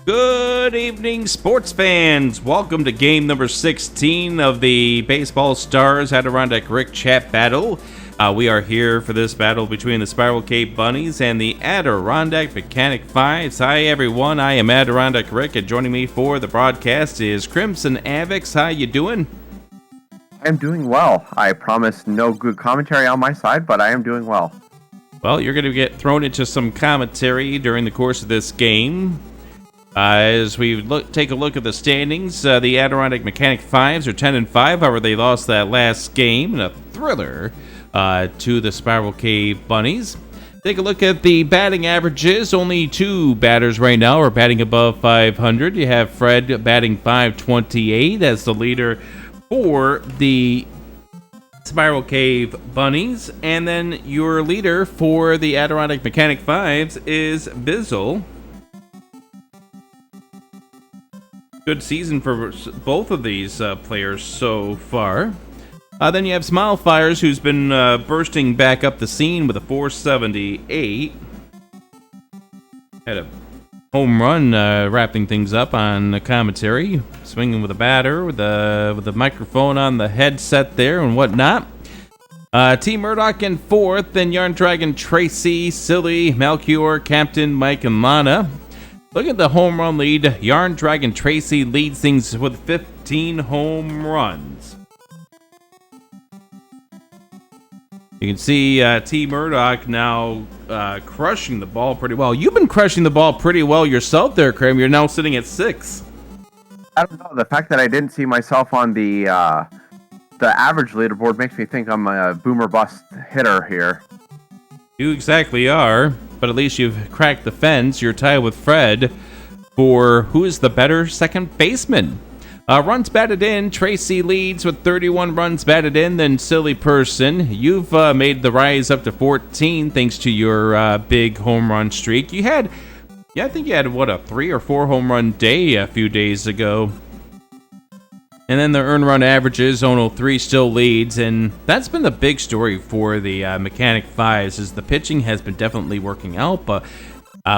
Good evening, sports fans. Welcome to game number 16 of the Baseball Stars Adirondack Rick Chat Battle. We are here for this battle between the Spiral Cave Bunnies and the Adirondack Mechanic 5's. Hi, everyone. I am Adirondack Rick, and joining me for the broadcast is Crimson Avix. How you doing? I'm doing well. I promise no good commentary on my side, but I am doing well. Well, you're going to get thrown into some commentary during the course of this game. As we take a look at the standings, the Adirondack Mechanic 5's are 10-5. However, they lost that last game in a thriller to the Spiral Cave Bunnies. Take a look at the batting averages. Only two batters right now are batting above 500. You have Fred batting 528 as the leader for the Spiral Cave Bunnies. And then your leader for the Adirondack Mechanic 5's is Bizzle. Good season for both of these players so far. Then you have Smile Fires, who's been bursting back up the scene with a 478. Had a home run wrapping things up on the commentary. Swinging with a batter, with the microphone on the headset there and whatnot. T. Murdoch in fourth, then Yarn Dragon Tracy, Silly, Melchior, Captain, Mike, and Lana. Look at the home run lead. Yarn Dragon Tracy leads things with 15 home runs. You can see T. Murdoch now crushing the ball pretty well. You've been crushing the ball pretty well yourself there, Cram. You're now sitting at 6. I don't know. The fact that I didn't see myself on the average leaderboard makes me think I'm a boomer bust hitter here. You exactly are, but at least you've cracked the fence. You're tied with Fred for who is the better second baseman. Runs batted in, Tracy leads with 31 runs batted in, then Silly Person. You've made the rise up to 14 thanks to your big home run streak. I think you had, a 3 or 4 home run day a few days ago. And then the earned run averages, Ono 3 still leads, and that's been the big story for the Mechanic 5's, is the pitching has been definitely working out, but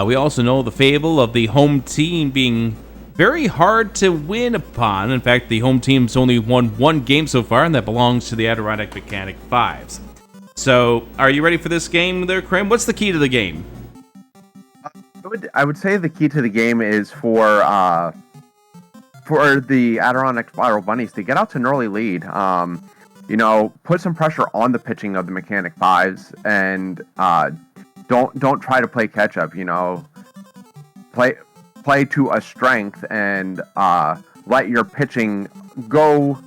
we also know the fable of the home team being very hard to win upon. In fact, the home team's only won one game so far, and that belongs to the Adirondack Mechanic 5's. So, are you ready for this game there, Krim? What's the key to the game? I would say the key to the game is for the Adirondack Spiral Bunnies to get out to an early lead. Put some pressure on the pitching of the Mechanic 5's, and don't try to play catch up. Play to a strength and let your pitching go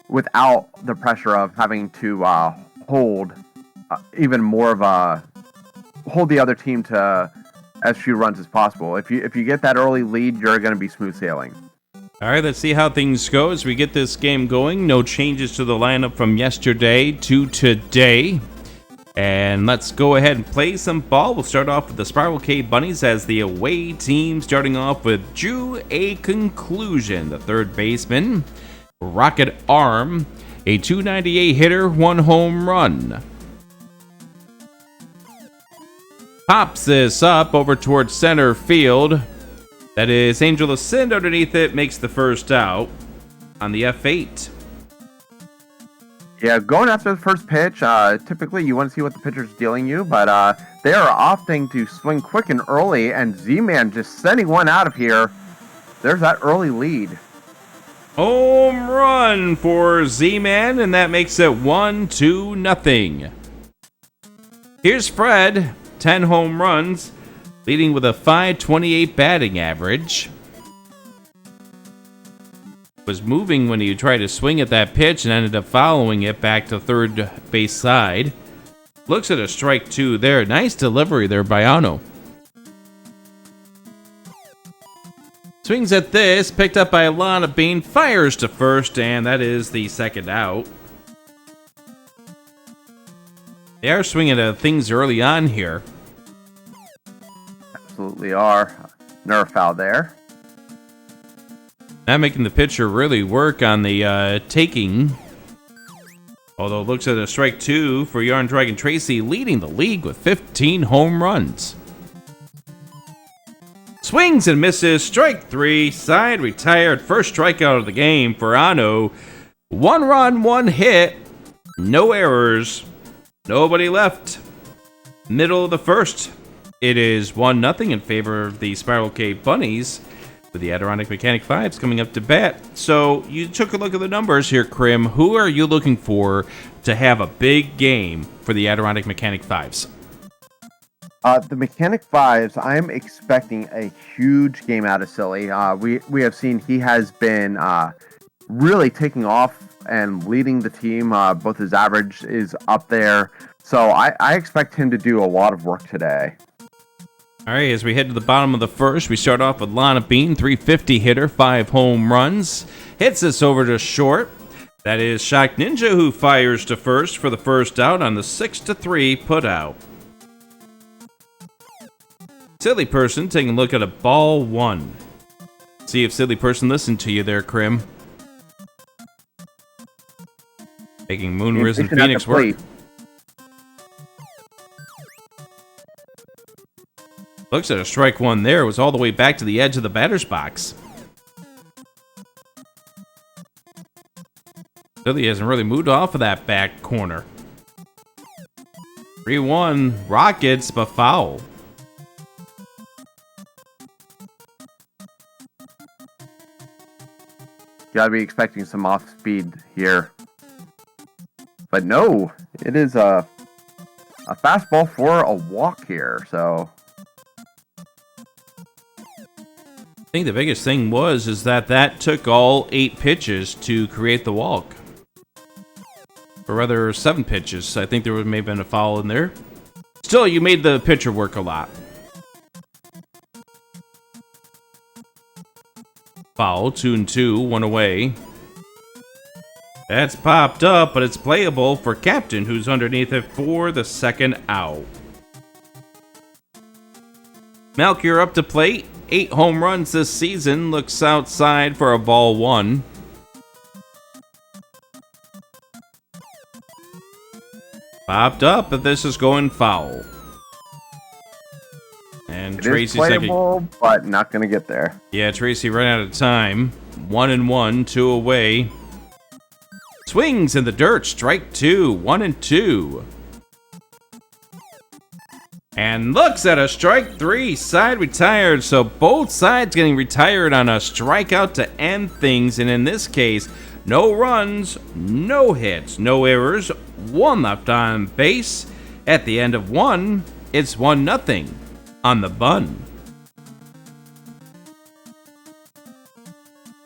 without the pressure of having to hold the other team to as few runs as possible. If you get that early lead, you're going to be smooth sailing. All right, let's see how things go as we get this game going. No changes to the lineup from yesterday to today. And let's go ahead and play some ball. We'll start off with the Spiral Cave Bunnies as the away team, starting off with Drew A. Conclusion, the third baseman. Rocket Arm, a 298 hitter, 1 home run. Pops this up over towards center field. That is Angel Ascend underneath it, makes the first out on the F8. Yeah, going after the first pitch, typically you want to see what the pitcher's dealing you, but they are opting to swing quick and early, and Z-Man just sending one out of here. There's that early lead. Home run for Z-Man, and that makes it 1-0. Here's Fred, 10 home runs, leading with a 528 batting average. Was moving when he tried to swing at that pitch and ended up following it back to third base side. Looks at a strike 2 there. Nice delivery there by Ano. Swings at this, picked up by Lana Bean, fires to first, and that is the second out. They are swinging at things early on here. Absolutely are. Nerve foul there. Not making the pitcher really work on the taking. Although it looks at a strike 2 for Yarn Dragon Tracy, leading the league with 15 home runs. Swings and misses. Strike 3. Side retired. First strikeout of the game for Ano. 1 run, 1 hit. No errors. Nobody left. Middle of the first. It is 1-0 in favor of the Spiral Cave Bunnies, with the Adirondack Mechanic 5's coming up to bat. So you took a look at the numbers here, Krim. Who are you looking for to have a big game for the Adirondack Mechanic 5's? The Mechanic 5's, I'm expecting a huge game out of Silly. We have seen he has been really taking off and leading the team. Both his average is up there. So I expect him to do a lot of work today. All right, as we head to the bottom of the first, we start off with Lana Bean, 350 hitter, 5 home runs. Hits us over to short. That is Shock Ninja who fires to first for the first out on the 6-3 put out. Silly Person taking a look at a ball 1. See if Silly Person listened to you there, Krim. Making Moon Risen Phoenix work. Looks at a strike 1 there. It was all the way back to the edge of the batter's box. Silly hasn't really moved off of that back corner. 3-1. Rockets, but foul. Gotta be expecting some off speed here. But no, it is a fastball for a walk here, so... I think the biggest thing is that took all 8 pitches to create the walk. Or rather, 7 pitches. I think there may have been a foul in there. Still, you made the pitcher work a lot. Foul, 2-2, 1 away. That's popped up, but it's playable for Captain, who's underneath it for the second out. Melchior up to plate. 8 home runs this season. Looks outside for a ball 1. Popped up, but this is going foul. And it Tracy's is playable, but not going to get there. Yeah, Tracy ran out of time. 1-1, 2 away. Swings in the dirt. Strike 2, 1-2. And looks at a strike 3, side retired. So both sides getting retired on a strikeout to end things. And in this case, no runs, no hits, no errors, 1 left on base. At the end of 1, it's 1-0 on the Bun.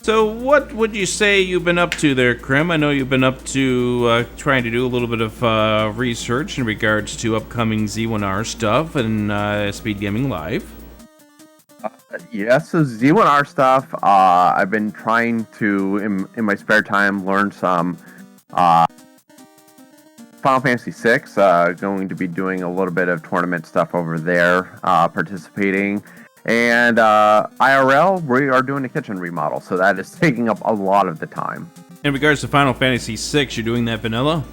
So what would you say you've been up to there, Krim? I know you've been up to trying to do a little bit of research in regards to upcoming Z1R stuff and Speed Gaming Live. Yeah, so Z1R stuff, I've been trying to, in my spare time, learn some Final Fantasy VI. Going to be doing a little bit of tournament stuff over there, participating. And IRL, we are doing a kitchen remodel, so that is taking up a lot of the time. In regards to Final Fantasy VI, you're doing that vanilla?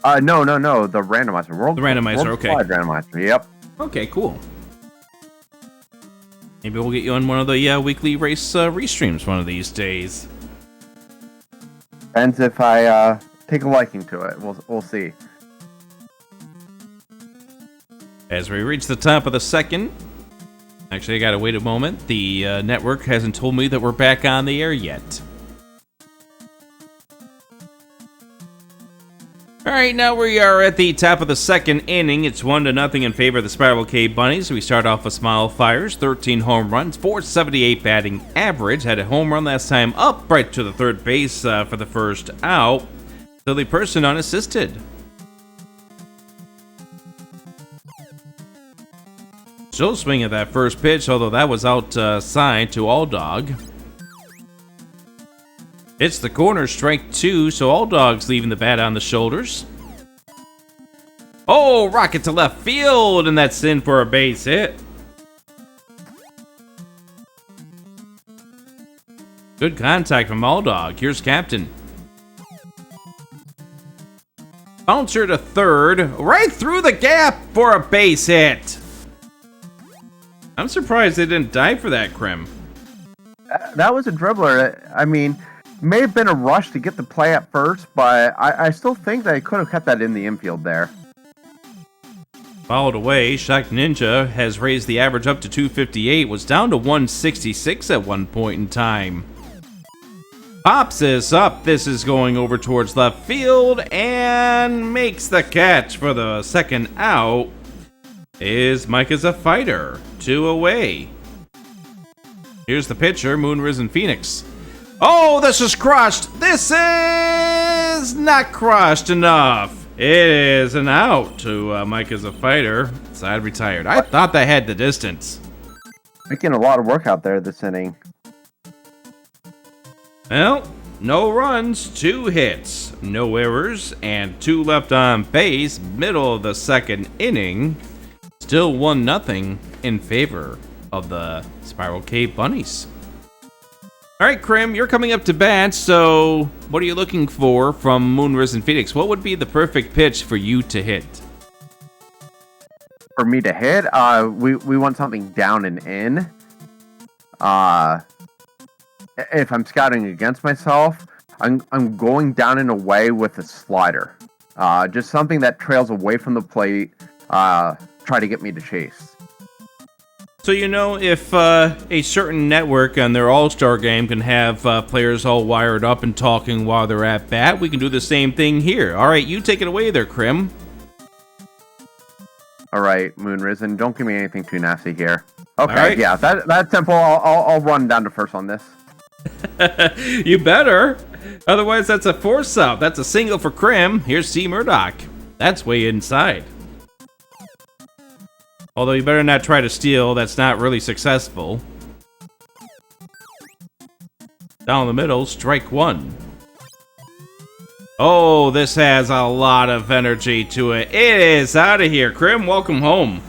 No, the randomizer. The randomizer, okay. Randomizer, yep. Okay, cool. Maybe we'll get you on one of the weekly race restreams one of these days. Depends if I take a liking to it. We'll see. As we reach the top of the second... Actually, I gotta wait a moment. The network hasn't told me that we're back on the air yet. Alright, now we are at the top of the second inning. It's 1-0 in favor of the Spiral Cave Bunnies. We start off with Smile Fires, 13 home runs, 478 batting average. Had a home run last time up right to the third base for the first out. Silly Person unassisted. Still swing at that first pitch, although that was outside to All Dog. It's the corner, strike 2, so All Dog's leaving the bat on the shoulders. Oh, rocket to left field, and that's in for a base hit. Good contact from All Dog. Here's Captain. Bouncer to third, right through the gap for a base hit. I'm surprised they didn't die for that, Krim. That was a dribbler. I mean, may have been a rush to get the play at first, but I still think they could have kept that in the infield there. Fouled away, Shock Ninja has raised the average up to 258, was down to 166 at one point in time. Pops this up, this is going over towards left field, and makes the catch for the second out. Is Mike is a fighter, 2 away. Here's the pitcher, Moonrisen Phoenix. Oh, this is crushed. This is not crushed enough. It is an out to Mike is a fighter. Side retired. I thought they had the distance. Making a lot of work out there this inning. Well, no runs, 2 hits, no errors, and 2 left on base. Middle of the second inning. Still 1-0 in favor of the Spiral Cave Bunnies. All right, Krim, you're coming up to bat, so what are you looking for from Moonrisen Phoenix? What would be the perfect pitch for you to hit? For me to hit, we want something down and in. If I'm scouting against myself, I'm going down and away with a slider. Just something that trails away from the plate, try to get me to chase. So, you know, if a certain network on their All-Star game can have players all wired up and talking while they're at bat, we can do the same thing here. All right, you take it away there, Krim. All right, Moonrisen, don't give me anything too nasty here. Okay, right. Yeah, that's simple. I'll run down to first on this. You better. Otherwise, that's a force out. That's a single for Krim. Here's T. Murdoch. That's way inside. Although you better not try to steal, that's not really successful. Down the middle, strike 1. Oh, this has a lot of energy to it. It is out of here. Krim, welcome home.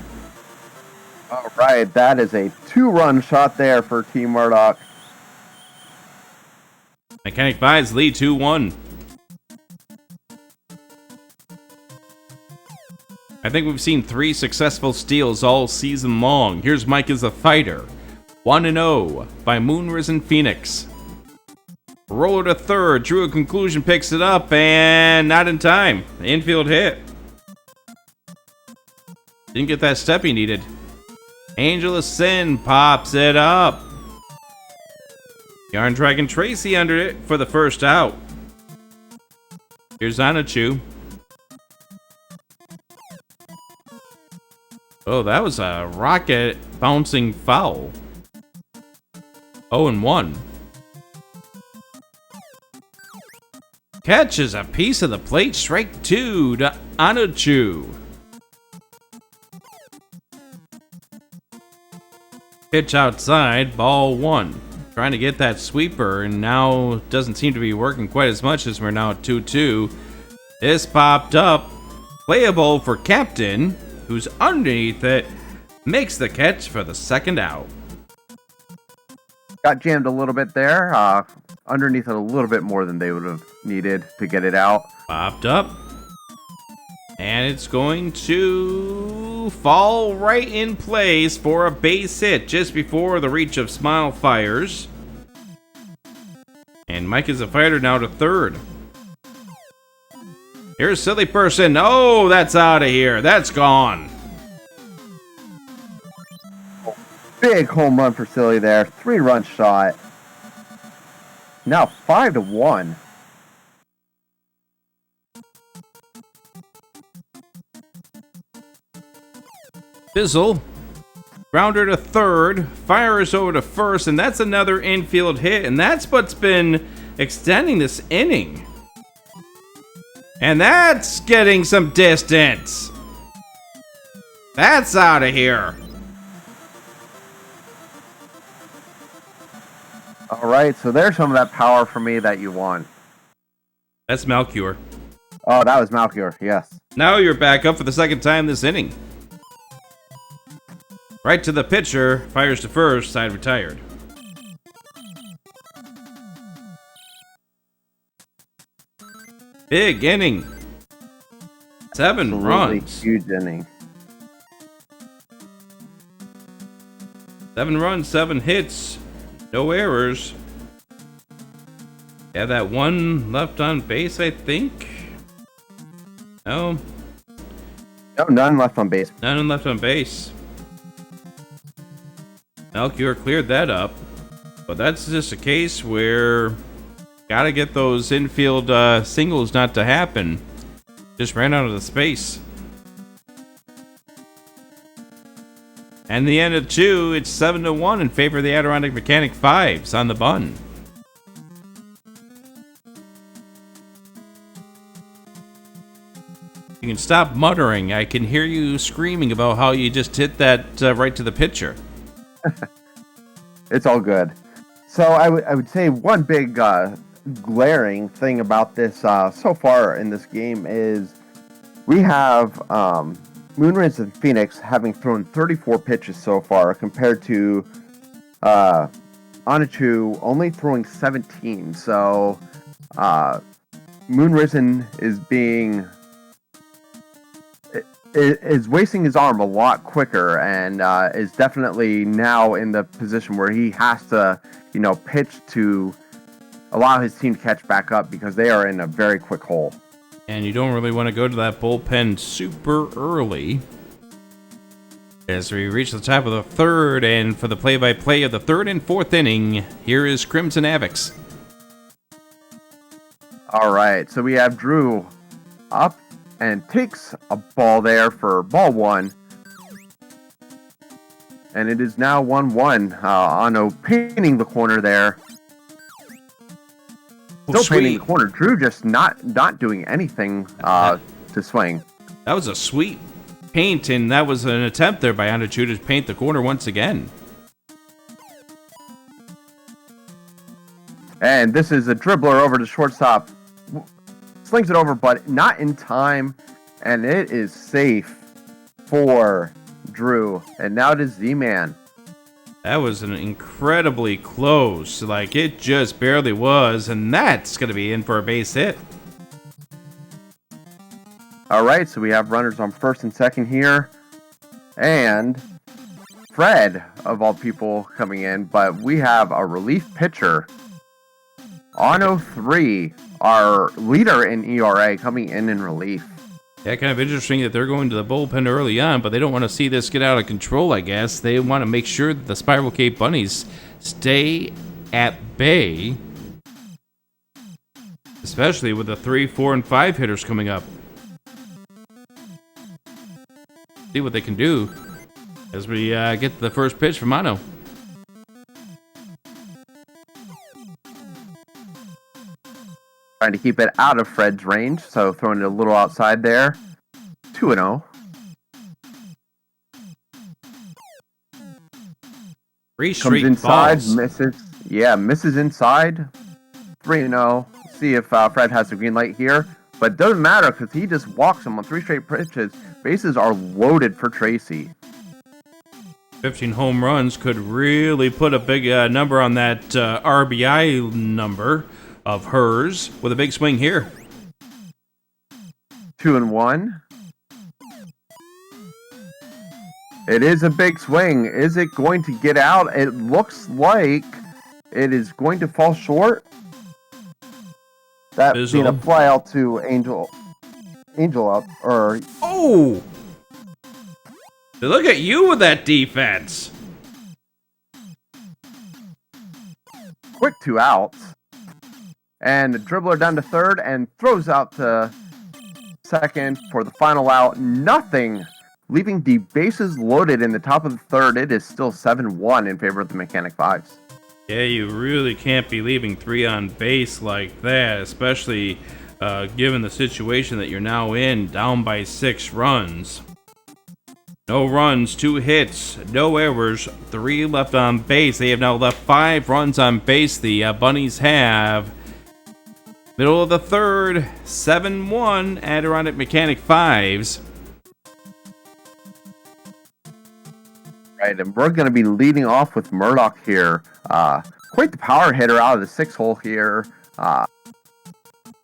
All right, that is a 2-run shot there for Team Murdoch. Mechanic 5's lead 2-1. I think we've seen 3 successful steals all season long. Here's Mike is a fighter. 1-0 by Moonrisen Phoenix. Roller to third. Drew a conclusion, picks it up, and not in time. Infield hit. Didn't get that step he needed. Angel of Sin pops it up. Yarn Dragon Tracy under it for the first out. Here's Anachu. Oh, that was a rocket bouncing foul. 0-1. Catches a piece of the plate. Strike 2 to Anachu. Pitch outside. Ball 1. Trying to get that sweeper, and now doesn't seem to be working quite as much as we're now at 2-2. This popped up. Playable for Captain, who's underneath it, makes the catch for the second out. Got jammed a little bit there. Underneath it a little bit more than they would have needed to get it out. Popped up. And it's going to fall right in place for a base hit just before the reach of Smile Fires. And Mike is a fighter now to third. Here's Silly Person. Oh, that's out of here. That's gone. Big home run for Silly there. 3-run shot. Now 5-1. Fizzle. Grounder to third. Fires over to first. And that's another infield hit. And that's what's been extending this inning. And that's getting some distance. That's out of here. All right, so there's some of that power for me that you want. That's Malcure. Oh, that was Malcure, yes. Now you're back up for the second time this inning. Right to the pitcher, fires to first, side retired. Big inning. 7 Absolutely runs. huge inning. 7 runs, 7 hits, no errors. Yeah, that one left on base, I think. No, No, none left on base. none left on base. Melchior cleared that up, but that's just a case where gotta get those infield singles not to happen. Just ran out of the space. And the end of 2, it's 7-1 in favor of the Adirondack Mechanic 5's on the bun. You can stop muttering. I can hear you screaming about how you just hit that right to the pitcher. It's all good. So I would say one big glaring thing about this so far in this game is we have Moonrise and Phoenix having thrown 34 pitches so far compared to Onichu only throwing 17. So Moonrisen is wasting his arm a lot quicker and is definitely now in the position where he has to, pitch to allow his team to catch back up because they are in a very quick hole. And you don't really want to go to that bullpen super early. As we reach the top of the 3rd, and for the play-by-play of the 3rd and 4th inning, here is Crimson Avix. All right, so we have Drew up and takes a ball there for ball 1. And it is now 1-1. Ano painting the corner there. Still painting the corner. Drew just not doing anything to swing. That was a sweet paint, and that was an attempt there by Onichu to paint the corner once again. And this is a dribbler over to shortstop. Slings it over, but not in time. And it is safe for Drew. And now it is Z-Man. That was an incredibly close. Like, it just barely was. And that's going to be in for a base hit. All right, so we have runners on 1st and 2nd here. And Fred, of all people, coming in. But we have a relief pitcher. Ano 3, our leader in ERA, coming in relief. Yeah, kind of interesting that they're going to the bullpen early on, but they don't want to see this get out of control, I guess. They want to make sure that the Spiral Cape Bunnies stay at bay, especially with the 3, 4, and 5 hitters coming up. See what they can do as we get the first pitch from Ano. Trying to keep it out of Fred's range, so throwing it a little outside there. 2-0. Three straight Comes inside, balls. misses. Yeah, misses inside. 3-0. See if Fred has a green light here. But it doesn't matter because he just walks him on 3 straight pitches. Bases are loaded for Tracy. 15 home runs could really put a big number on that RBI number of hers with a big swing here. 2-1. It is a big swing. Is it going to get out? It looks like it is going to fall short. That being a fly out to Angel up, or... Oh! Look at you with that defense. Quick 2 outs. And the dribbler down to 3rd and throws out to 2nd for the final out. Nothing. Leaving the bases loaded in the top of the 3rd. It is still 7-1 in favor of the Mechanic 5's. Yeah, you really can't be leaving 3 on base like that, especially given the situation that you're now in, down by 6 runs. No runs, 2 hits, no errors, 3 left on base. They have now left 5 runs on base. The Bunnies have. Middle of the 3rd, 7-1, Adirondack Mechanic 5's. Right, and we're going to be leading off with Murdoch here. Quite the power hitter out of the 6 hole here.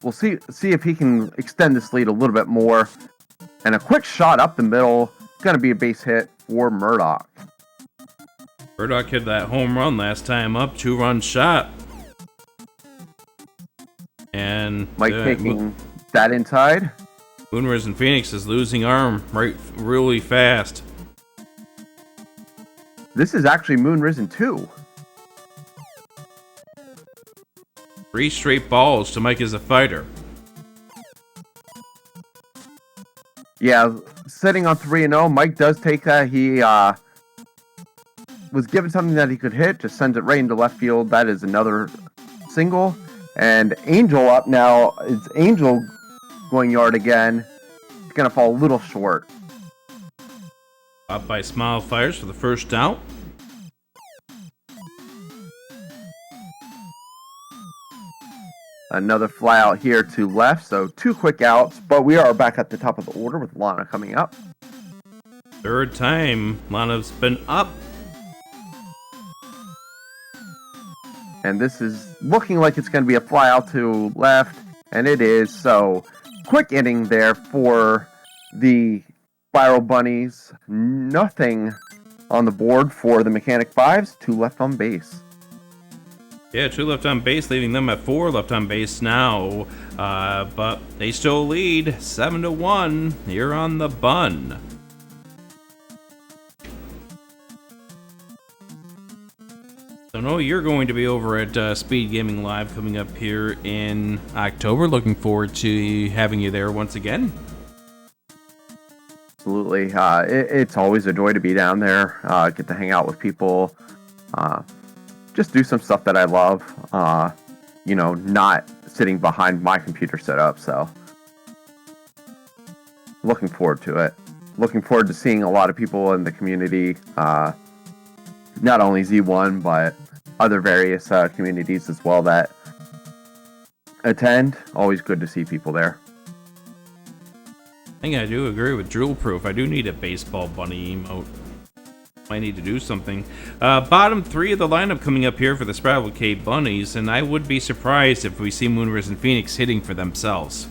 We'll see if he can extend this lead a little bit more. And a quick shot up the middle. Going to be a base hit for Murdoch. Murdoch hit that home run last time up, 2-run shot. And Mike taking that inside. Moonrise Phoenix is losing arm really fast. This is actually Moon Risen 2. 3 straight balls to Mike as a fighter. Yeah, sitting on 3-0. Mike does take that. He was given something that he could hit, just sends it right into left field. That is another single. And Angel up now. It's Angel going yard again. It's going to fall a little short. Up by Smile Fires for the first out. Another fly out here to left, so 2 quick outs, but we are back at the top of the order with Lana coming up. Third time Lana's been up. And this is looking like it's going to be a fly out to left, and it is, so quick inning there for the Spiral Bunnies. Nothing on the board for the Mechanic 5's, 2 left on base. Yeah, 2 left on base, leaving them at 4 left on base now. But they still lead 7-1 here on the Bun. So, no, you're going to be over at Speed Gaming Live coming up here in October. Looking forward to having you there once again. Absolutely. It's always a joy to be down there, get to hang out with people. Just do some stuff that I love, not sitting behind my computer setup, so looking forward to it. Looking forward to seeing a lot of people in the community, not only Z1, but other various communities as well that attend. Always good to see people there. I think I do agree with Drool Proof. I do need a baseball bunny emote. Might need to do something. Bottom 3 of the lineup coming up here for the Spraddle K Bunnies, and I would be surprised if we see Moonrise and Phoenix hitting for themselves.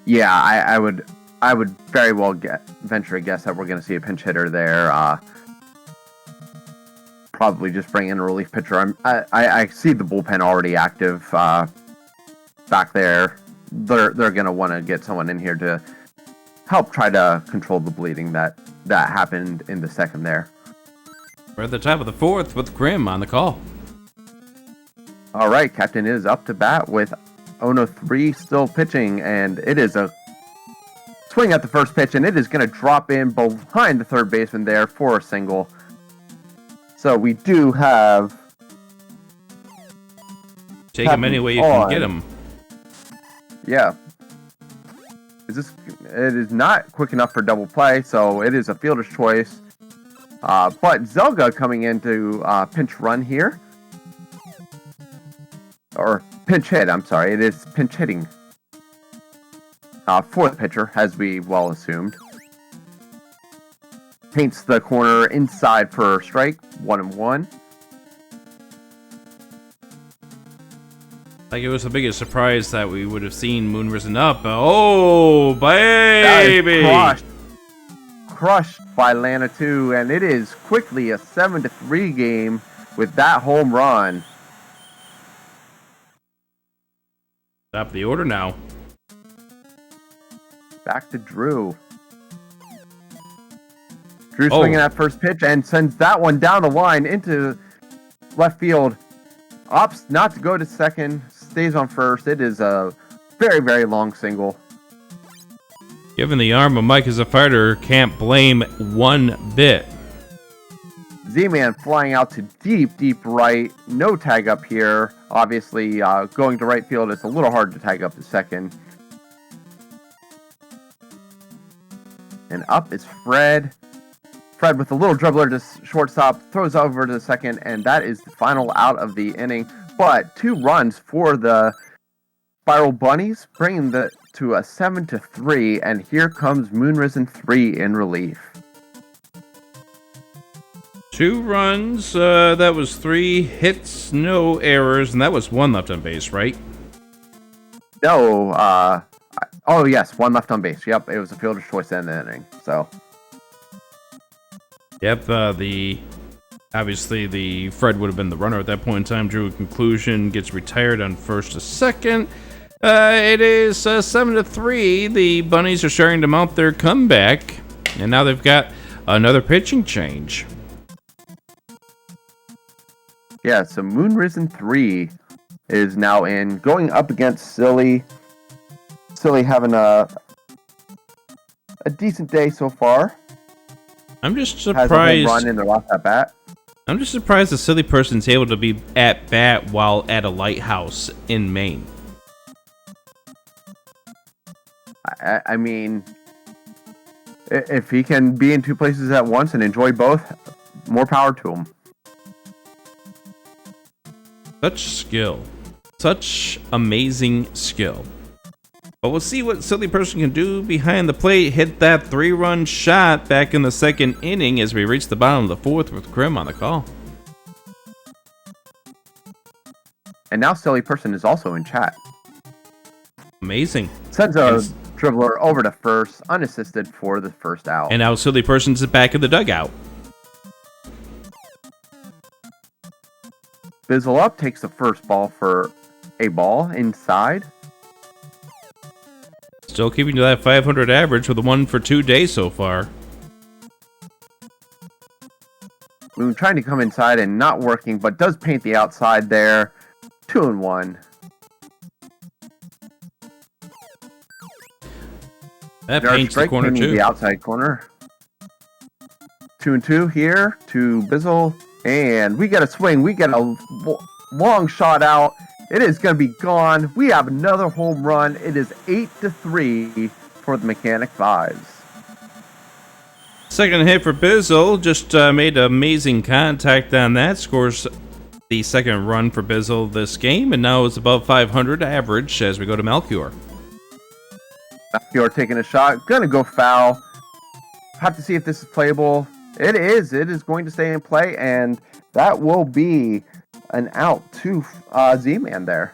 Yeah, I would very well venture a guess that we're going to see a pinch hitter there. Probably just bring in a relief pitcher. I see the bullpen already active back there. They're going to want to get someone in here to help try to control the bleeding that happened in the second there. We're at the top of the 4th with Grim on the call. All right, Captain is up to bat with Ono 3 still pitching, and it is a swing at the first pitch, and it is going to drop in behind the third baseman there for a single. So we do have... Take him any way you can get him. Yeah. It is not quick enough for double play, so it is a fielder's choice. But Zelga coming in to pinch run here. Or pinch hit, I'm sorry. It is pinch hitting. Fourth pitcher, as we well assumed. Paints the corner inside for strike, 1-1. Like, it was the biggest surprise that we would have seen Moon Risen up. Oh, baby! Crushed by Lana 2, and it is quickly a 7-3 game with that home run. Top of the order now. Back to Drew. Drew swinging that first pitch and sends that one down the line into left field. Opts not to go to second, stays on first. It is a very, very long single. Given the arm of Mike as a fighter, can't blame one bit. Z-Man flying out to deep, deep right. No tag up here. Obviously, going to right field, it's a little hard to tag up to second. And up is Fred. Fred with a little dribbler to shortstop, throws over to the second, and that is the final out of the inning. But 2 runs for the Spiral Bunnies, bringing the to a 7-3, and here comes Moonrisen 3 in relief. 2 runs, that was 3 hits, no errors, and that was 1 left on base, right? No, oh yes, 1 left on base. Yep, it was a fielder's choice in the inning, so. Yep, the Obviously, the Fred would have been the runner at that point in time. Drew a conclusion, gets retired on first to second. It is 7-3. The Bunnies are starting to mount their comeback, and now they've got another pitching change. Yeah, so Moon Risen 3 is now in, going up against Silly. Silly having a decent day so far. I'm just Has a home surprised. run in their last at bat. I'm just surprised the silly person's able to be at bat while at a lighthouse in Maine. I mean, if he can be in two places at once and enjoy both, more power to him. Such skill. Such amazing skill. But we'll see what silly person can do behind the plate. Hit that 3-run shot back in the second inning as we reach the bottom of the fourth with Krim on the call. And now Silly Person is also in chat. Amazing. Sends a dribbler over to first, unassisted for the first out. And now silly person's back in the dugout. Bizzle up, takes the first ball for a ball inside. Still keeping to that 500 average with a 1-for-2 day so far. Moon trying to come inside and not working, but does paint the outside there. 2-1. That paints the corner too. The outside corner. 2-2 here to Bizzle. And we get a swing. We get a long shot out. It is going to be gone. We have another home run. It is 8-3 for the Mechanic 5's. Second hit for Bizzle. Just made amazing contact on that. Scores the second run for Bizzle this game. And now it's above 500 average as we go to Melchior. Melchior taking a shot. Going to go foul. Have to see if this is playable. It is. It is going to stay in play. And that will be an out to Z-Man there.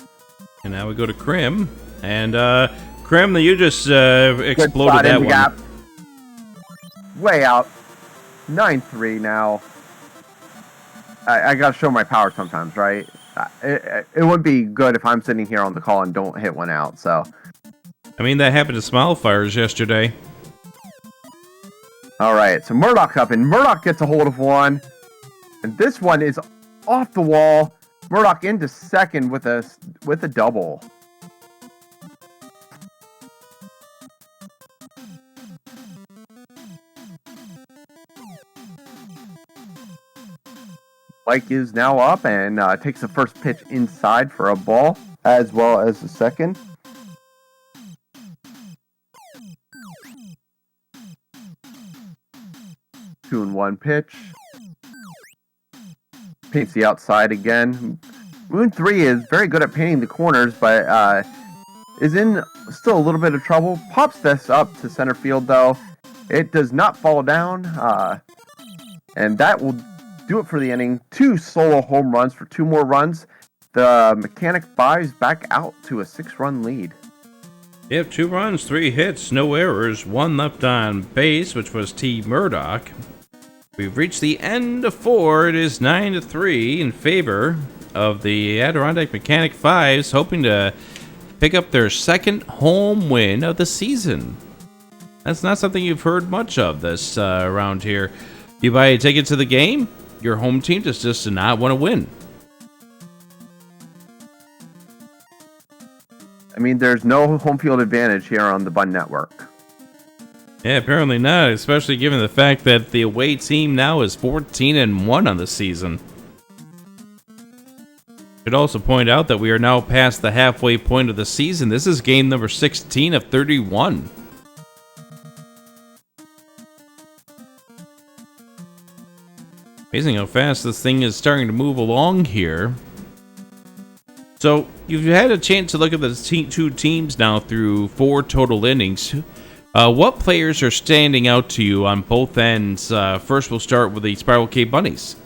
And now we go to Krim. And Krim, you just exploded that one. Gap. Way out. 9-3 now. I got to show my power sometimes, right? It would be good if I'm sitting here on the call and don't hit one out, so. I mean, that happened to Smile Fires yesterday. All right, so Murdoch up, and Murdoch gets a hold of one. And this one is off the wall. Murdoch into second with a double. Mike is now up and takes the first pitch inside for a ball, as well as the second. Two and one pitch. Paints the outside again. Moon 3 is very good at painting the corners, but is in still a little bit of trouble. Pops this up to center field, though. It does not fall down. And that will do it for the inning. 2 solo home runs for 2 more runs. The Mechanic 5's back out to a 6-run lead. Yep, 2 runs, 3 hits, no errors, 1 left on base, which was T. Murdoch. We've reached the end of 4. It is 9-3 in favor of the Adirondack Mechanic 5's, hoping to pick up their second home win of the season. That's not something you've heard much of this around here. You buy a ticket to the game, your home team just does not want to win. I mean, there's no home field advantage here on the Bun Network. Yeah, apparently not, especially given the fact that the away team now is 14-1 on the season. Should also point out that we are now past the halfway point of the season. This is game number 16 of 31. Amazing how fast this thing is starting to move along here. So, you've had a chance to look at the two teams now through 4 total innings. What players are standing out to you on both ends? First, we'll start with the Spiral K Bunnies.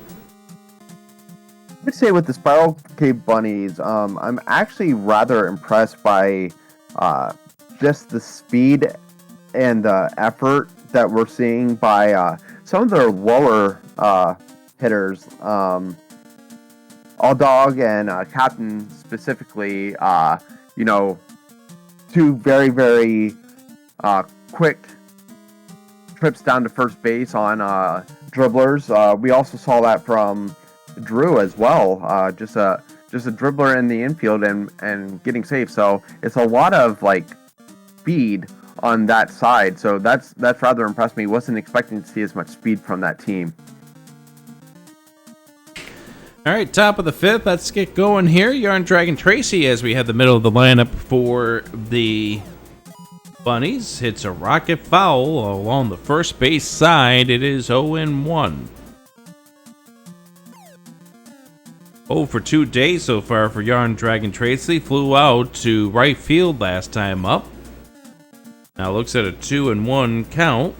I would say with the Spiral K Bunnies, I'm actually rather impressed by just the speed and the effort that we're seeing by some of their lower hitters. All Dog and Captain specifically, two very, very quick trips down to first base on dribblers. We also saw that from Drew as well. Just a dribbler in the infield and getting safe. So it's a lot of like speed on that side. So that's rather impressed me. Wasn't expecting to see as much speed from that team. All right, top of the fifth. Let's get going here. Yarn Dragon Tracy, as we have the middle of the lineup for the Bunnies, hits a rocket foul along the first base side. It is 0-1. 0 for 2 days so far for Yarn Dragon Tracy. Flew out to right field last time up. Now looks at a 2-1 count.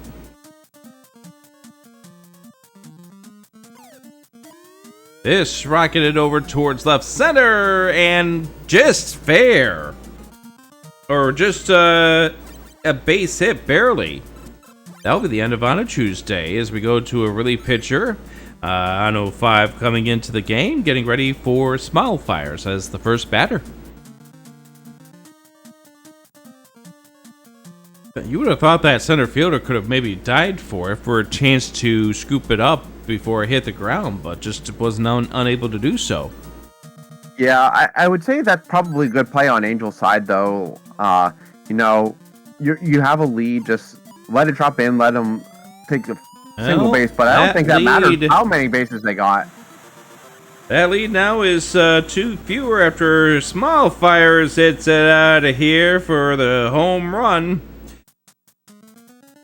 This rocketed over towards left center and just fair. Or just a base hit, barely. That'll be the end of On a Tuesday as we go to a relief pitcher. On 05 coming into the game, getting ready for Smile Fires as the first batter. You would have thought that center fielder could have maybe died for a chance to scoop it up before it hit the ground, but just was unable to do so. Yeah, I would say that's probably a good play on Angel's side, though. You have a lead, just let it drop in, let them take a single base, but I don't think that matters how many bases they got. That lead now is 2 fewer after Smile Fires hits it out of here for the home run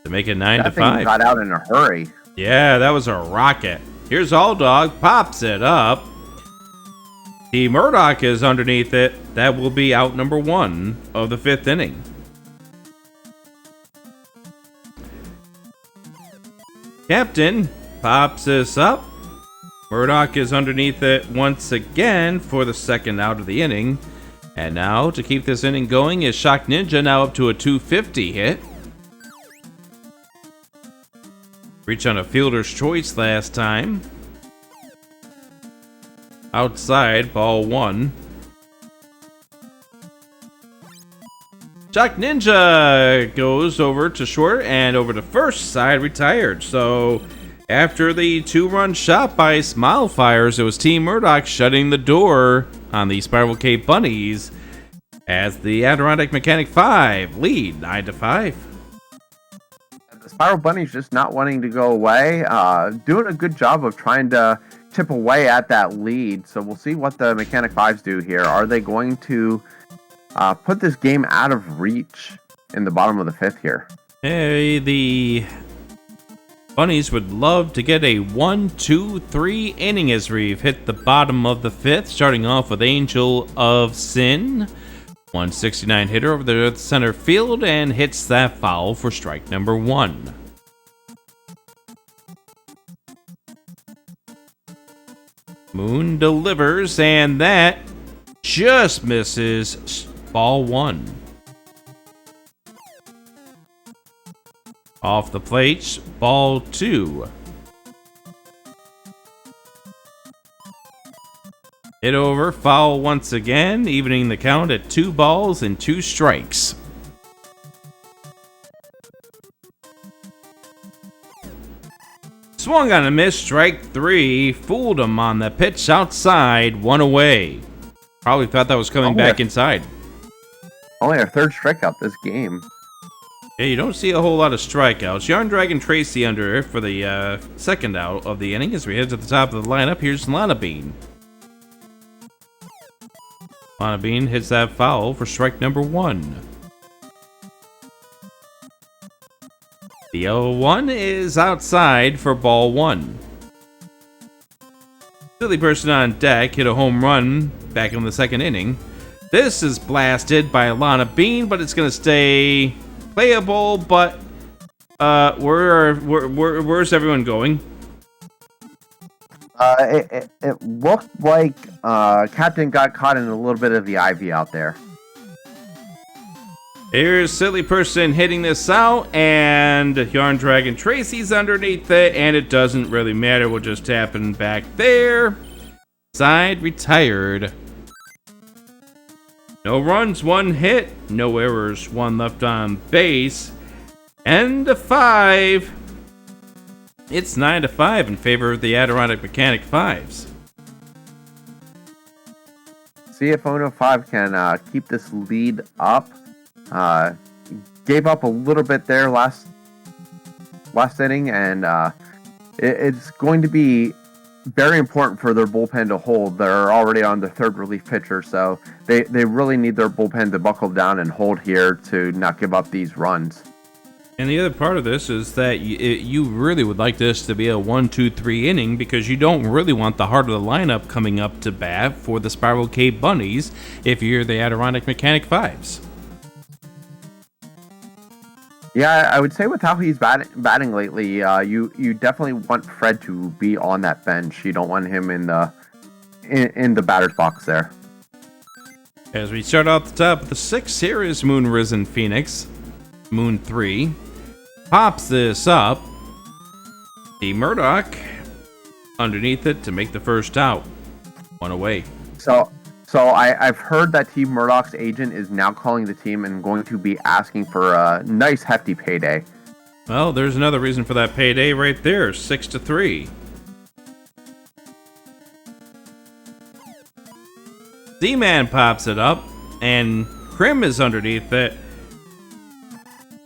to make it 9-5. That thing got out in a hurry. Yeah, that was a rocket. Here's All Dog, pops it up. The Murdoch is underneath it. That will be out number 1 of the 5th inning. Captain pops this up. Murdoch is underneath it once again for the 2nd out of the inning. And now, to keep this inning going, is Shock Ninja, now up to a 250 hit. Reach on a fielder's choice last time. Outside, ball 1. Shock Ninja goes over to short and over to first side, retired. So after the 2-run shot by Smile Fires, it was Team Murdoch shutting the door on the Spiral Cape Bunnies as the Adirondack Mechanic 5 lead 9-5. The Spiral Bunnies just not wanting to go away, doing a good job of trying to chip away at that lead. So we'll see what the Mechanic 5s do here. Are they going to put this game out of reach in the bottom of the 5th here? Hey, the Bunnies would love to get a 1, 2, 3 inning as we've hit the bottom of the 5th, starting off with Angel of Sin. 169 hitter over the center field and hits that foul for strike number 1. Moon delivers, and that just misses. Ball 1. Off the plate, ball 2. Hit over, foul once again, evening the count at 2 balls and 2 strikes. Swung on a miss, strike 3. Fooled him on the pitch outside, 1 away. Probably thought that was coming back inside. Only our 3rd strikeout this game. Yeah, you don't see a whole lot of strikeouts. Yarn Dragon Tracy under for the 2nd out of the inning as we head to the top of the lineup. Here's Lana Bean. Lana Bean hits that foul for strike number 1. The 0-1 is outside for ball 1. Silly person on deck hit a home run back in the 2nd inning. This is blasted by Lana Bean, but it's going to stay playable. But where's everyone going? It looked like Captain got caught in a little bit of the ivy out there. Here's Silly Person hitting this out, and Yarn Dragon Tracy's underneath it, and it doesn't really matter. We'll just happen back there. Side retired. No runs, 1 hit. No errors, 1 left on base. End of 5. It's 9-5 in favor of the Adirondack Mechanic 5's. See if Ono 5 can keep this lead up. Gave up a little bit there last inning, and it's going to be very important for their bullpen to hold. They're already on the 3rd relief pitcher, so they really need their bullpen to buckle down and hold here to not give up these runs. And the other part of this is that you really would like this to be a 1-2-3 inning, because you don't really want the heart of the lineup coming up to bat for the Spiral Cape Bunnies if you're the Adirondack Mechanic 5's. Yeah, I would say with how he's batting lately, you definitely want Fred to be on that bench. You don't want him in the batter's box there. As we start off the top of the 6th, here is Moon Risen Phoenix. Moon 3 pops this up. The Murdoch underneath it to make the first out. 1 away. So I've heard that Team Murdoch's agent is now calling the team and going to be asking for a nice hefty payday. Well, there's another reason for that payday right there. 6-3. Z-Man pops it up, and Krim is underneath it.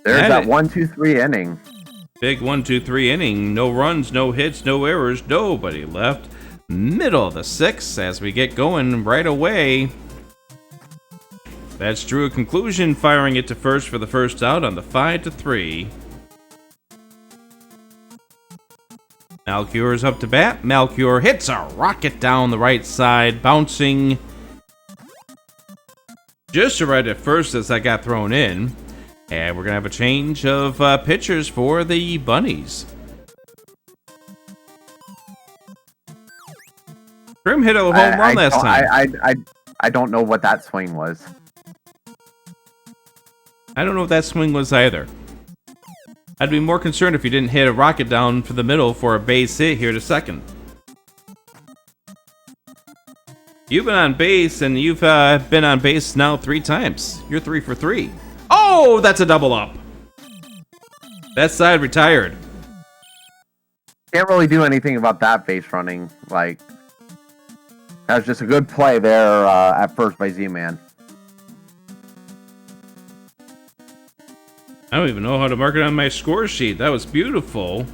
There's that 1-2-3 inning. Big 1-2-3 inning. No runs, no hits, no errors, nobody left. Middle of the 6th as we get going right away. That's drew a conclusion, firing it to first for the first out on the 5-3. Malchior's up to bat. Malchior hits a rocket down the right side, bouncing just right at first as that got thrown in. And we're going to have a change of pitchers for the Bunnies. Grim hit a home run last time. I don't know what that swing was. I don't know what that swing was either. I'd be more concerned if you didn't hit a rocket down for the middle for a base hit here to second. You've been on base, and you've been on base now 3 times. You're 3 for 3. Oh, that's a double up. That side retired. Can't really do anything about that base running. Like, that was just a good play there at first by Z-Man. I don't even know how to mark it on my score sheet. That was beautiful.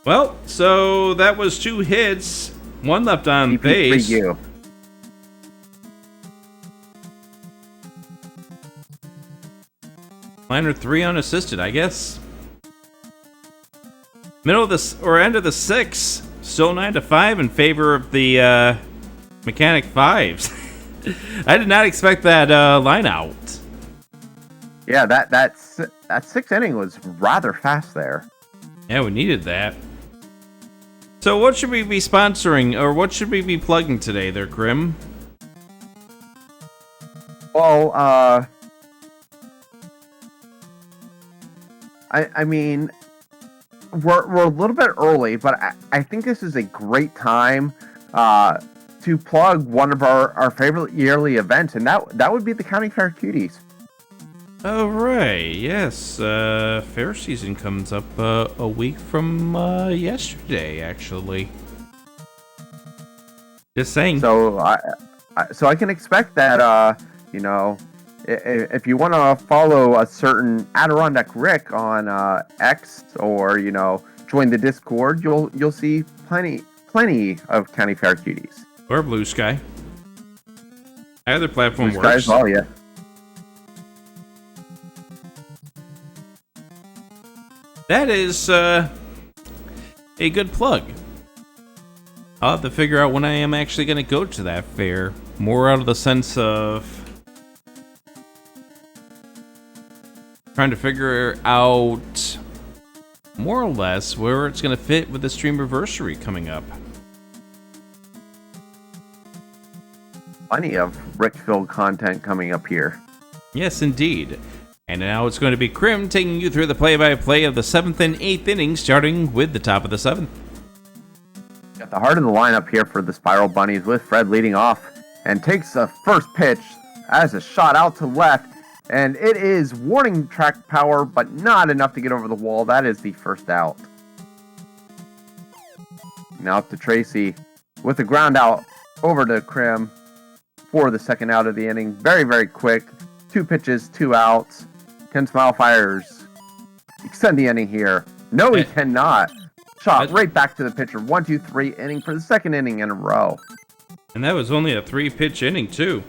Well, so that was 2 hits, 1 left on base. Liner 3 unassisted, I guess. Middle of the end of the 6th, still 9-5 in favor of the Mechanic 5's. I did not expect that line out. Yeah, that 6th inning was rather fast there. Yeah, we needed that. So what should we be sponsoring, or what should we be plugging today there, Grim? Well, I mean, we're a little bit early, but I think this is a great time to plug one of our favorite yearly events, and that would be the County Fair Cuties. Oh, right. Yes. Fair season comes up a week from yesterday, actually. Just saying. So I can expect that, you know, if you want to follow a certain Adirondack Rick on X, or, you know, join the Discord, you'll see plenty of County Fair Cuties. Or Blue Sky. Either platform Blue works. Sky as well, yeah. That is a good plug. I'll have to figure out when I am actually going to go to that fair. More out of the sense of trying to figure out more or less where it's going to fit with the Streamversary coming up. Plenty of Rickfield content coming up here. Yes, indeed. And And now it's going to be Krim taking you through the play-by-play of the 7th and 8th innings, starting with the top of the 7th. At the heart of the lineup here for the Spiral Bunnies, with Fred leading off, and takes a first pitch as a shot out to left, and it is warning track power, but not enough to get over the wall. That is the first out. Now up to Tracy with the ground out over to Krim for the second out of the inning. Very, very quick. 2 pitches, 2 outs. Can Smile Fires extend the inning here? No, he cannot. Shot right back to the pitcher. 1-2-3 inning for the second inning in a row. And that was only a 3-pitch inning, too.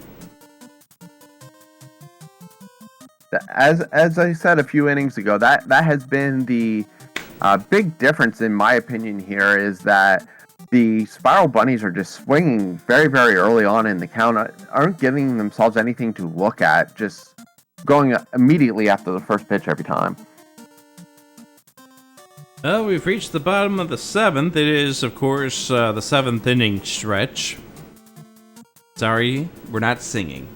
As I said a few innings ago, that has been the big difference in my opinion here, is that the Spiral Bunnies are just swinging very, very early on in the count. Aren't giving themselves anything to look at. Just going immediately after the first pitch every time. Well, we've reached the bottom of the 7th. It is, of course, the 7th inning stretch. Sorry, we're not singing.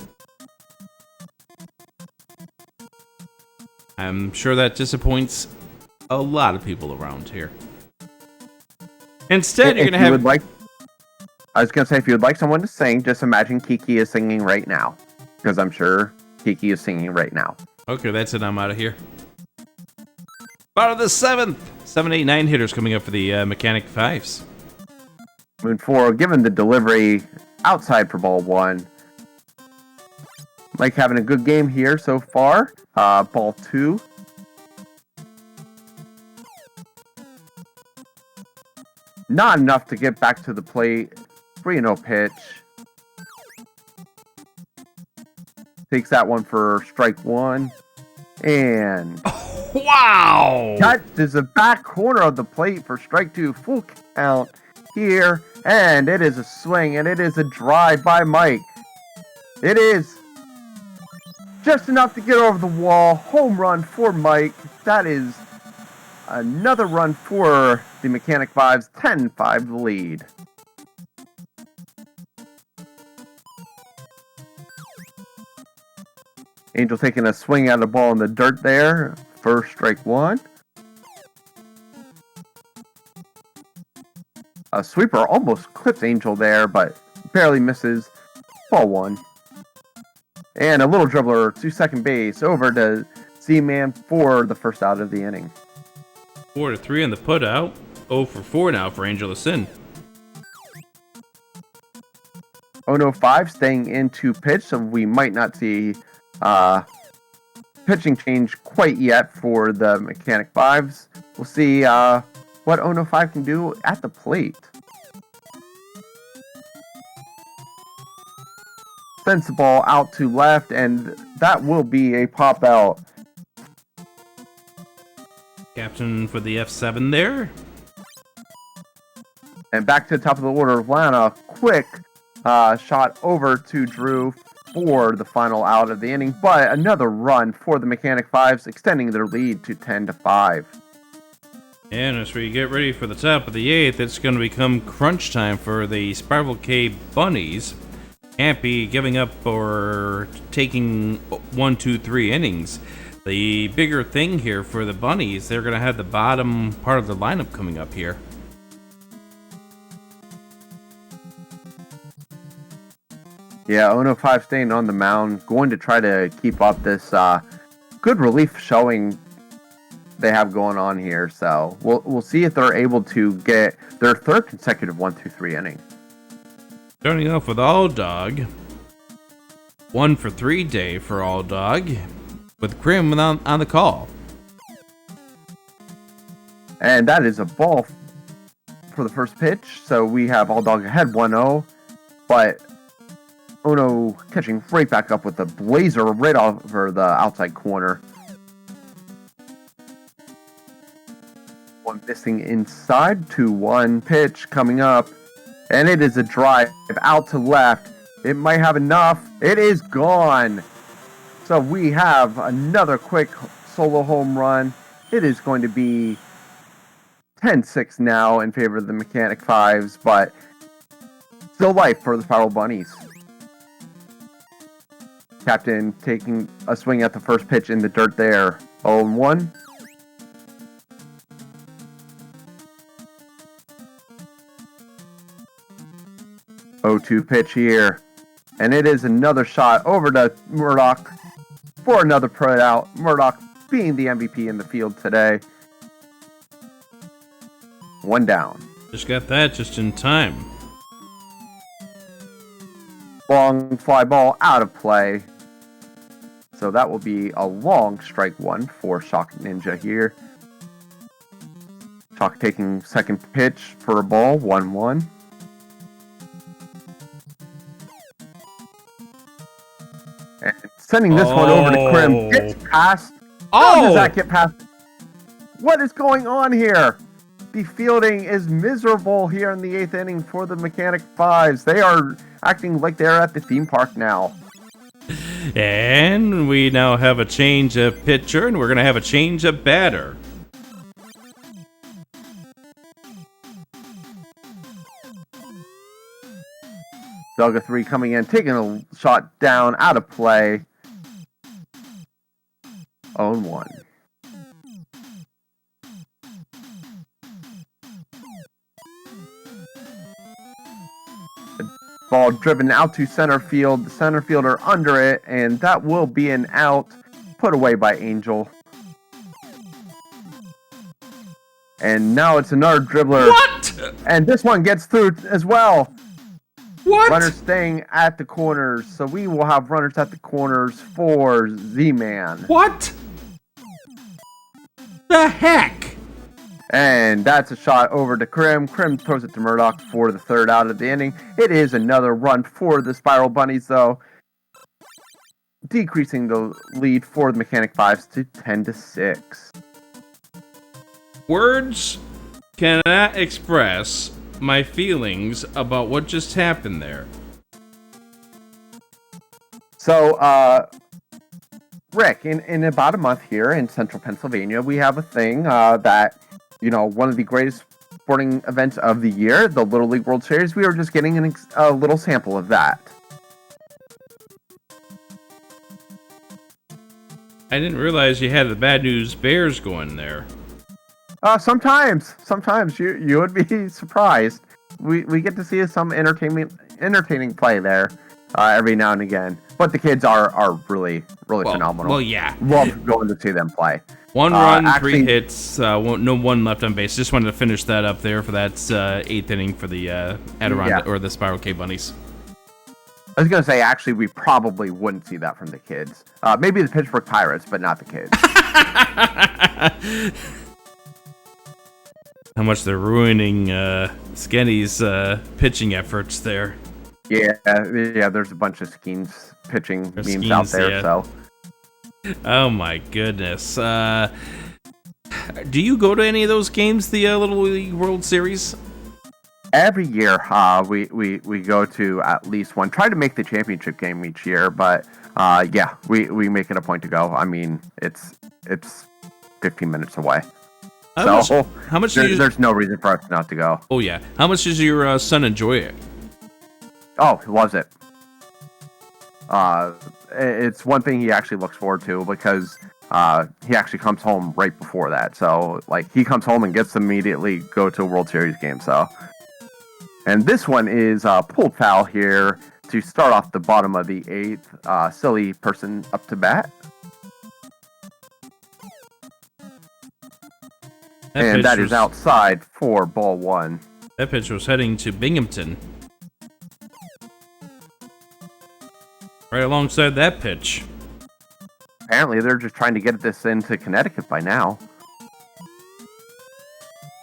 I'm sure that disappoints a lot of people around here. Instead, you're going to have... I was going to say, if you would like someone to sing, just imagine Kiki is singing right now. Because I'm sure Kiki is singing right now. Okay, that's it. I'm out of here. Bottom of the 7th. 7, 8, 9 hitters coming up for the Mechanic 5's. Moon 4, given the delivery outside for ball 1. Mike having a good game here so far. Ball 2. Not enough to get back to the plate. 3-0 pitch. Takes that one for strike 1. And... Wow! Touches the back corner of the plate for strike 2. Full count here. And it is a swing. And it is a drive by Mike. It is just enough to get over the wall. Home run for Mike. That is another run for the Mechanic 5's 10-5 lead. Angel taking a swing at the ball in the dirt there. First strike 1. A sweeper almost clips Angel there, but barely misses. Ball 1. And a little dribbler to second base over to Z-Man for the first out of the inning. 4-3 on the put out. 0 for 4 now for Angel to Sin. 0-5 staying into pitch, so we might not see pitching change quite yet for the Mechanic 5's. We'll see what 0-5 can do at the plate. Sends the ball out to left, and that will be a pop out. Captain for the F7 there. And back to the top of the order, Lana, quick shot over to Drew for the final out of the inning, but another run for the Mechanic 5's, extending their lead to 10-5. And as we get ready for the top of the 8th, it's going to become crunch time for the Spiral K Bunnies. Can't be giving up or taking 1, 2, 3 innings. The bigger thing here for the Bunnies, they're going to have the bottom part of the lineup coming up here. Yeah, 0-5 staying on the mound, going to try to keep up this good relief showing they have going on here. So we'll see if they're able to get their third consecutive 1, 2, 3 inning. Starting off with All Dog. 1 for 3 day for All Dog, with Krim on the call. And that is a ball for the first pitch. So we have All Dog ahead 1-0, but Ono catching right back up with a blazer right over the outside corner. One missing inside, 2-1 pitch coming up. And it is a drive out to left. It might have enough. It is gone. So we have another quick solo home run. It is going to be 10-6 now in favor of the Mechanic 5's, but still life for the Spiral Bunnies. Captain taking a swing at the first pitch in the dirt there. 0-1. 0-2 pitch here. And it is another shot over to Murdoch for another put out. Murdoch being the MVP in the field today. 1 down. Just got that just in time. Long fly ball out of play. So that will be a long strike 1 for Shock Ninja here. Shock taking second pitch for a ball. 1-1. And sending this one over to Krim. Gets past. How does that get past? What is going on here? The fielding is miserable here in the 8th inning for the Mechanic 5's. They are acting like they're at the theme park now. And we now have a change of pitcher, and we're going to have a change of batter. Zelga 3 coming in, taking a shot down, out of play. 0-1. Ball driven out to center field. The center fielder under it, and that will be an out. Put away by Angel. And now it's another dribbler. What? And this one gets through as well. What? Runners staying at the corners, so we will have runners at the corners for Z-Man. What? The heck? And that's a shot over to Krim. Krim throws it to Murdoch for the 3rd out of the inning. It is another run for the Spiral Bunnies, though. Decreasing the lead for the Mechanic 5's to 10-6. Words cannot express my feelings about what just happened there. So, Rick, in about a month here in central Pennsylvania, we have a thing that, you know, one of the greatest sporting events of the year, the Little League World Series. We were just getting a little sample of that. I didn't realize you had the Bad News Bears going there. Sometimes you would be surprised. We get to see some entertaining play there every now and again. But the kids are really phenomenal. Well, yeah. Love going to see them play. 1 run, 3 hits, no 1 left on base. Just wanted to finish that up there for that 8th inning for the Adirondack or the Spiral K Bunnies. I was going to say, actually, we probably wouldn't see that from the kids. Maybe the Pittsburgh Pirates, but not the kids. How much they're ruining Skenny's pitching efforts there. Yeah, there's a bunch of Skeens pitching memes out there, yeah. so. Oh my goodness. Do you go to any of those games, the Little League World Series? Every year, we go to at least one. Try to make the championship game each year, but yeah, we make it a point to go. I mean, it's 15 minutes away. How much there's no reason for us not to go. Oh yeah. How much does your son enjoy it? Oh, he loves it. It's one thing he actually looks forward to because he actually comes home right before that. So, like, he comes home and gets to immediately go to a World Series game. So, and this one is pulled foul here to start off the bottom of the 8th. Silly person up to bat. That is outside for ball 1. That pitch was heading to Binghamton. Right alongside that pitch. Apparently, they're just trying to get this into Connecticut by now.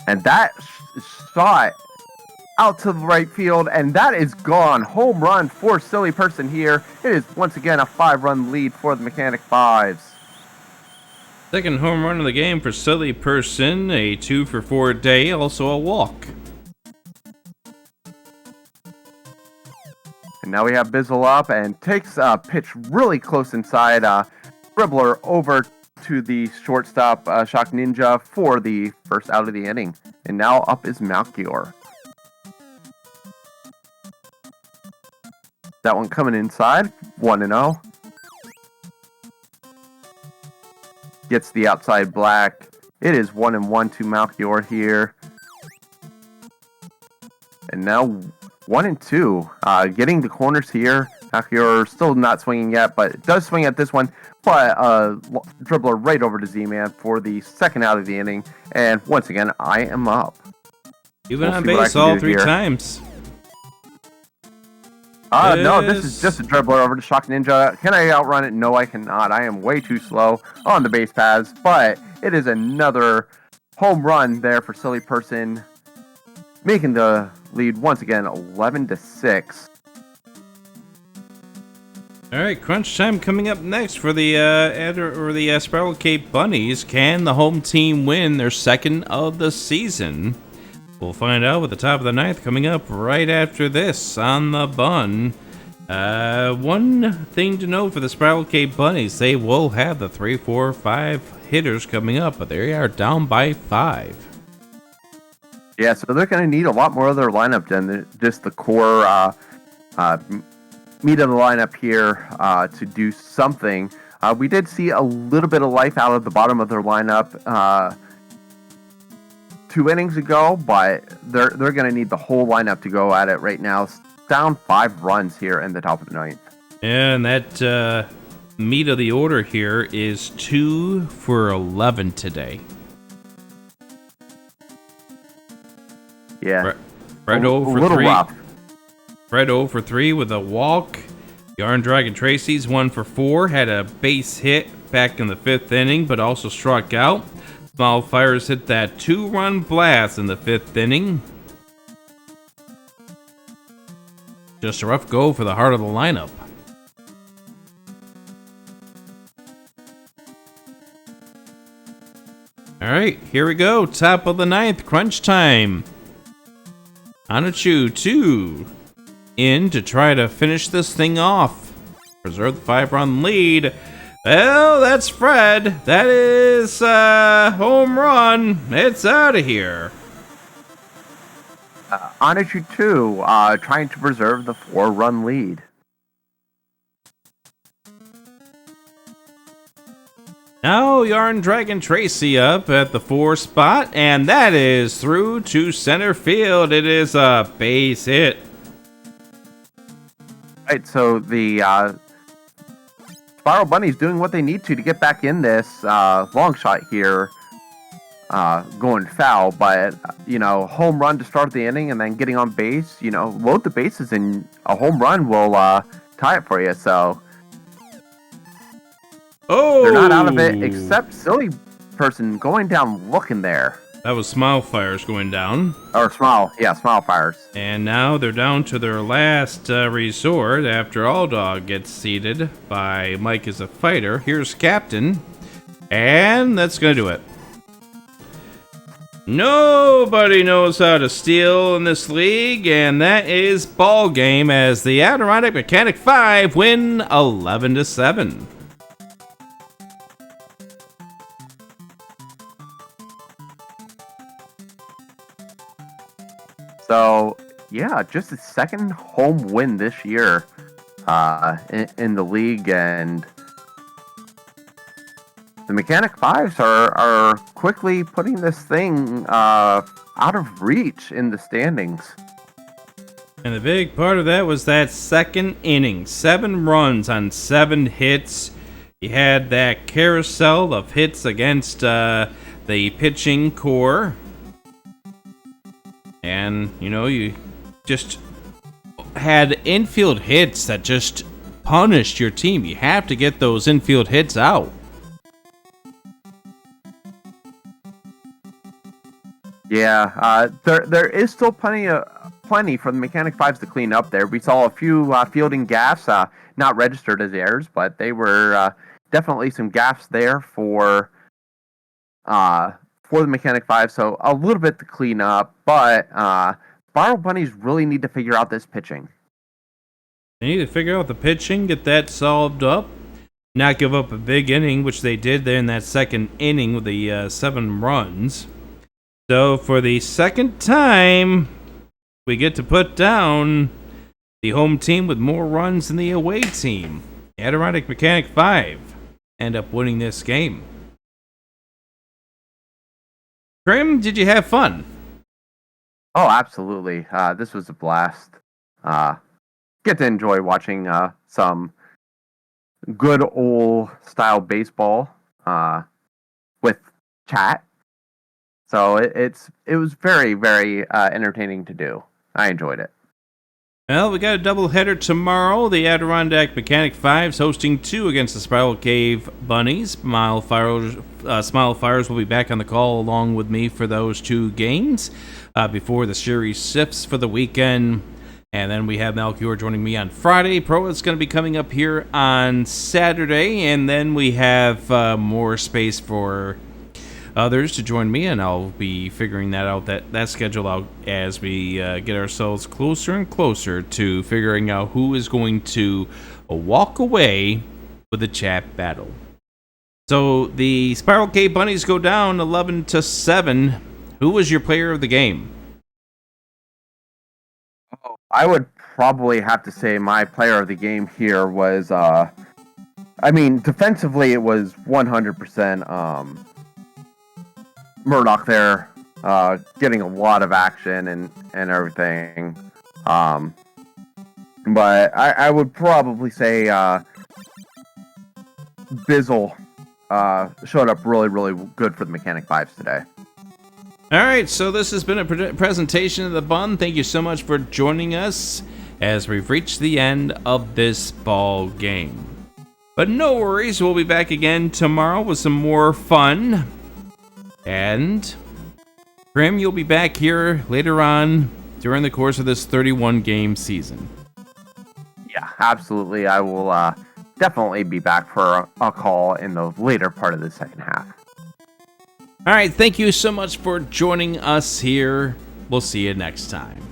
And that shot out to the right field, and that is gone. Home run for Silly Person here. It is once again a 5-run lead for the Mechanic 5's. Second home run of the game for Silly Person, a 2-for-4 day, also a walk. And now we have Bizzle up and takes a pitch really close inside. Dribbler over to the shortstop, Shock Ninja, for the 1st out of the inning. And now up is Malchior. That one coming inside, 1-0. gets the outside black. It is 1-1 to Malchior here. And now 1-2. Getting the corners here. Malchior still not swinging yet, but it does swing at this one. But dribbler right over to Z-Man for the second out of the inning. And once again, I am up. You've been on base all 3 times. No, this is just a dribbler over to Shock Ninja. Can I outrun it? No, I cannot. I am way too slow on the base paths, but it is another home run there for Silly Person, making the lead once again 11-6. All right, crunch time coming up next for the Spiral Cape Bunnies. Can the home team win their second of the season? We'll find out with the top of the ninth coming up right after this on the Bun. One thing to know for the Spiral Cape Bunnies, they will have the 3, 4, 5 hitters coming up, but they are down by 5. Yeah, so they're going to need a lot more of their lineup than just the core meat of the lineup here to do something. We did see a little bit of life out of the bottom of their lineup 2 innings ago, but they're going to need the whole lineup to go at it right now. Down 5 runs here in the top of the ninth. And that meat of the order here is 2 for 11 today. Yeah. Fred 0 for 3. Rough. Fred 0 for 3 with a walk. Yarn Dragon Tracy's 1 for 4. Had a base hit back in the 5th inning, but also struck out. Small Fires hit that 2-run blast in the 5th inning. Just a rough go for the heart of the lineup. Alright, here we go. Top of the ninth, crunch time. Anachu 2 in to try to finish this thing off. Preserve the 5-run lead. Well, that's Fred. That is home run. It's out of here. Anachu 2 trying to preserve the 4-run lead. Now Yarn Dragon Tracy up at the 4 spot, and that is through to center field. It is a base hit. Right, so the Spiral Bunnies doing what they need to get back in this long shot here, going foul, but home run to start the inning and then getting on base, load the bases and a home run will tie it for you. So they're not out of it, except Silly Person going down looking there. That was Smile Fires going down. Or Smile Fires. And now they're down to their last resort after All Dog gets seated by Mike as a fighter. Here's Captain. And that's going to do it. Nobody knows how to steal in this league, and that is ball game as the Adirondack Mechanic 5 win 11-7. So, yeah, just the second home win this year in the league, and the Mechanic 5s are quickly putting this thing out of reach in the standings. And the big part of that was that second inning. 7 runs on 7 hits. You had that carousel of hits against the pitching core. And, you just had infield hits that just punished your team. You have to get those infield hits out. Yeah, there is still plenty for the Mechanic 5s to clean up there. We saw a few fielding gaffes, not registered as errors, but they were definitely some gaffes there for the Mechanic 5, so a little bit to clean up, but Spiral Bunnies really need to figure out this pitching. They need to figure out the pitching, get that solved up, not give up a big inning, which they did there in that second inning with the 7 runs. So for the second time, we get to put down the home team with more runs than the away team. Adirondack Mechanic 5 end up winning this game. Grim, did you have fun? Oh, absolutely. This was a blast. Get to enjoy watching some good old style baseball with chat. So it was very, very entertaining to do. I enjoyed it. Well, we got a doubleheader tomorrow. The Adirondack Mechanic 5's hosting 2 against the Spiral Cave Bunnies. Smile Fires will be back on the call along with me for those 2 games before the series shifts for the weekend. And then we have Melchior joining me on Friday. Pro is going to be coming up here on Saturday. And then we have more space for others to join me, and I'll be figuring that schedule out as we get ourselves closer and closer to figuring out who is going to walk away with the chat battle. So the Spiral Cave Bunnies go down 11-7. Who was your player of the game? I would probably have to say my player of the game here was, defensively it was 100% Murdoch there, getting a lot of action and everything. But I would probably say Bizzle showed up really, really good for the Mechanic 5s today. All right, so this has been a presentation of the Bun. Thank you so much for joining us as we've reached the end of this ball game. But no worries, we'll be back again tomorrow with some more fun. And Grim, you'll be back here later on during the course of this 31-game season. Yeah, absolutely. I will definitely be back for a call in the later part of the second half. All right, thank you so much for joining us here. We'll see you next time.